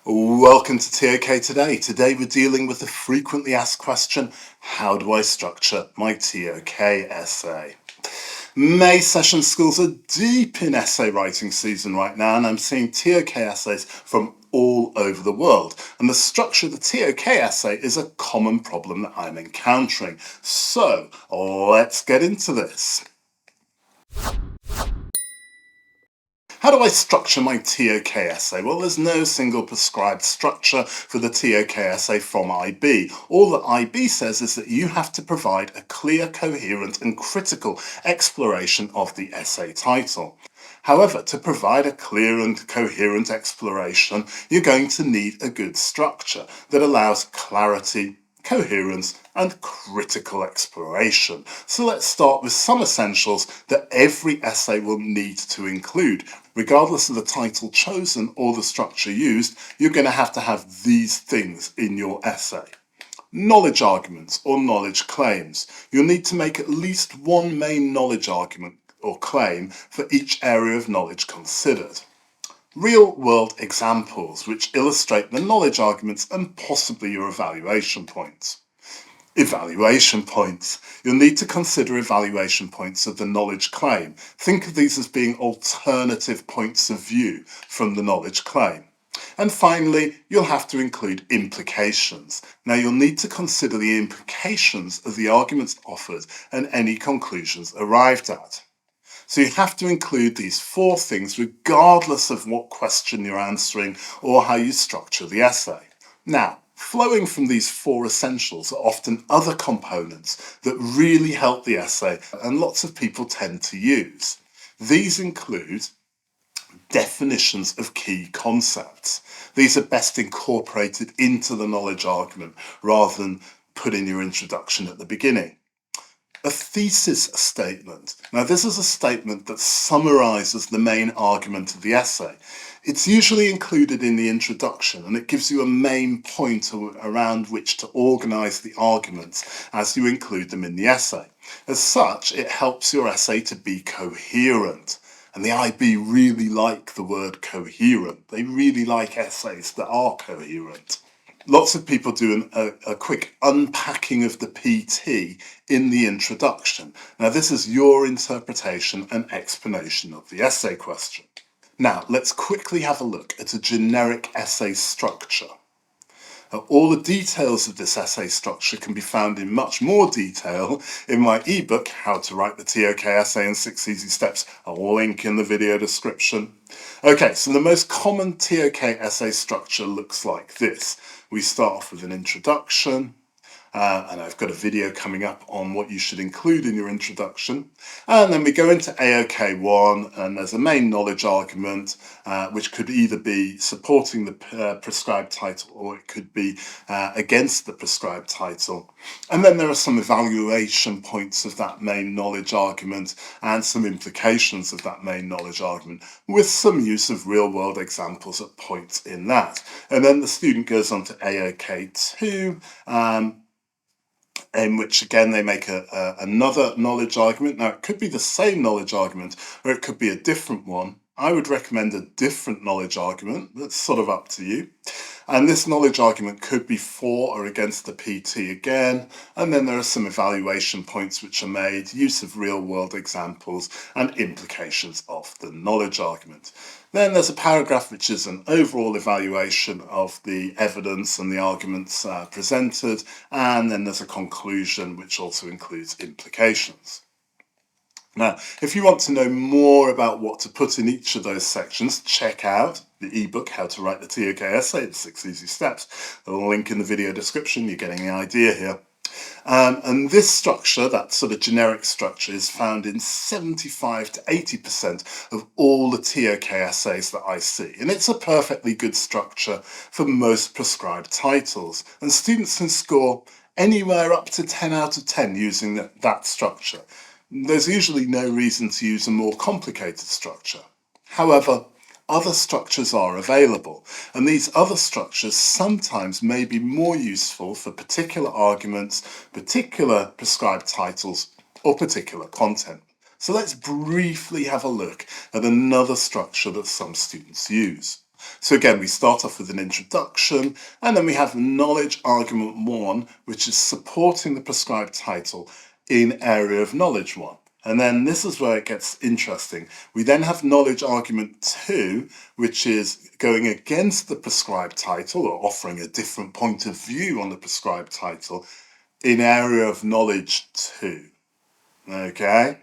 Welcome to ToK Today. Today we're dealing with the frequently asked question, how do I structure my ToK essay? May session schools are deep in essay writing season right now, and I'm seeing ToK essays from all over the world. And the structure of the ToK essay is a common problem that I'm encountering. So let's get into this. How do I structure my ToK essay? Well, there's no single prescribed structure for the ToK essay from IB. All that IB says is that you have to provide a clear, coherent and critical exploration of the essay title. However, to provide a clear and coherent exploration, you're going to need a good structure that allows clarity, coherence and critical exploration. So let's start with some essentials that every essay will need to include. Regardless of the title chosen or the structure used, you're going to have these things in your essay. Knowledge arguments or knowledge claims. You'll need to make at least one main knowledge argument or claim for each area of knowledge considered. Real-world examples which illustrate the knowledge arguments and possibly your evaluation points. Evaluation points. You'll need to consider evaluation points of the knowledge claim. Think of these as being alternative points of view from the knowledge claim. And finally, you'll have to include implications. Now, you'll need to consider the implications of the arguments offered and any conclusions arrived at. So you have to include these four things regardless of what question you're answering or how you structure the essay. Now, flowing from these four essentials are often other components that really help the essay and lots of people tend to use. These include definitions of key concepts. These are best incorporated into the knowledge argument rather than put in your introduction at the beginning. A thesis statement. Now, this is a statement that summarizes the main argument of the essay. It's usually included in the introduction and it gives you a main point around which to organize the arguments as you include them in the essay. As such, it helps your essay to be coherent. And the IB really like the word coherent. They really like essays that are coherent. Lots of people do a quick unpacking of the PT in the introduction. Now, this is your interpretation and explanation of the essay question. Now, let's quickly have a look at a generic essay structure. All the details of this essay structure can be found in much more detail in my ebook, How to Write the ToK Essay in 6 Easy Steps, a link in the video description. Okay, so the most common ToK essay structure looks like this. We start off with an introduction, and I've got a video coming up on what you should include in your introduction. And then we go into AOK 1, and there's a main knowledge argument, which could either be supporting the prescribed title or it could be against the prescribed title. And then there are some evaluation points of that main knowledge argument and some implications of that main knowledge argument with some use of real-world examples at points in that. And then the student goes on to AOK 2, in which again they make another knowledge argument. Now, it could be the same knowledge argument or it could be a different one. I would recommend a different knowledge argument. That's sort of up to you. And this knowledge argument could be for or against the PT again. And then there are some evaluation points which are made, use of real world examples and implications of the knowledge argument. Then there's a paragraph which is an overall evaluation of the evidence and the arguments presented. And then there's a conclusion which also includes implications. Now, if you want to know more about what to put in each of those sections, check out the ebook, How to Write the ToK Essay in 6 Easy Steps. The link in the video description, you're getting the idea here. And this structure, that sort of generic structure, is found in 75 to 80% of all the ToK essays that I see. And it's a perfectly good structure for most prescribed titles. And students can score anywhere up to 10 out of 10 using that structure. There's usually no reason to use a more complicated structure. However, other structures are available, and these other structures sometimes may be more useful for particular arguments, particular prescribed titles, or particular content. So let's briefly have a look at another structure that some students use. So again, we start off with an introduction, and then we have knowledge argument 1, which is supporting the prescribed title in area of knowledge 1. And then this is where it gets interesting. We then have knowledge argument 2, which is going against the prescribed title or offering a different point of view on the prescribed title in area of knowledge 2. Okay?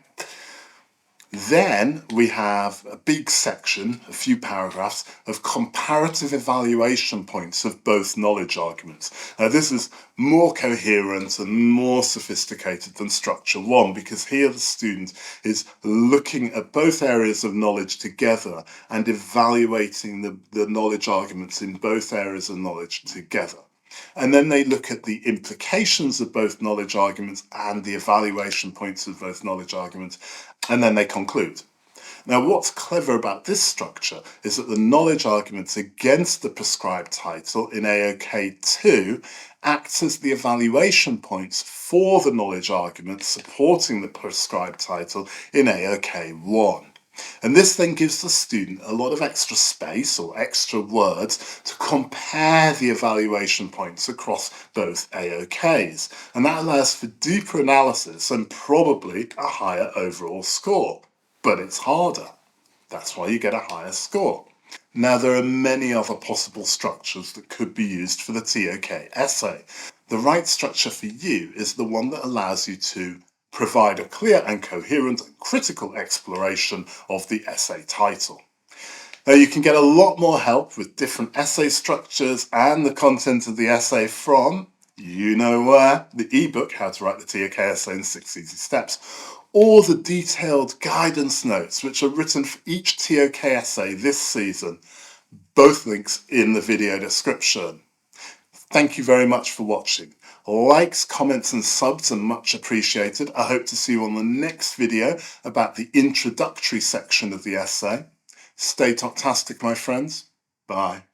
Then we have a big section, a few paragraphs, of comparative evaluation points of both knowledge arguments. Now, this is more coherent and more sophisticated than structure 1, because here the student is looking at both areas of knowledge together and evaluating the knowledge arguments in both areas of knowledge together. And then they look at the implications of both knowledge arguments and the evaluation points of both knowledge arguments, and then they conclude. Now, what's clever about this structure is that the knowledge arguments against the prescribed title in AOK 2 acts as the evaluation points for the knowledge arguments supporting the prescribed title in AOK 1. And this then gives the student a lot of extra space or extra words to compare the evaluation points across both AOKs. And that allows for deeper analysis and probably a higher overall score. But it's harder. That's why you get a higher score. Now, there are many other possible structures that could be used for the ToK essay. The right structure for you is the one that allows you to provide a clear and coherent and critical exploration of the essay title. Now, you can get a lot more help with different essay structures and the content of the essay from, you know where, the ebook, How to Write the ToK Essay in 6 Easy Steps, or the detailed guidance notes which are written for each ToK essay this season, both links in the video description. Thank you very much for watching. Likes, comments and subs are much appreciated. I hope to see you on the next video about the introductory section of the essay. Stay talktastic, my friends. Bye.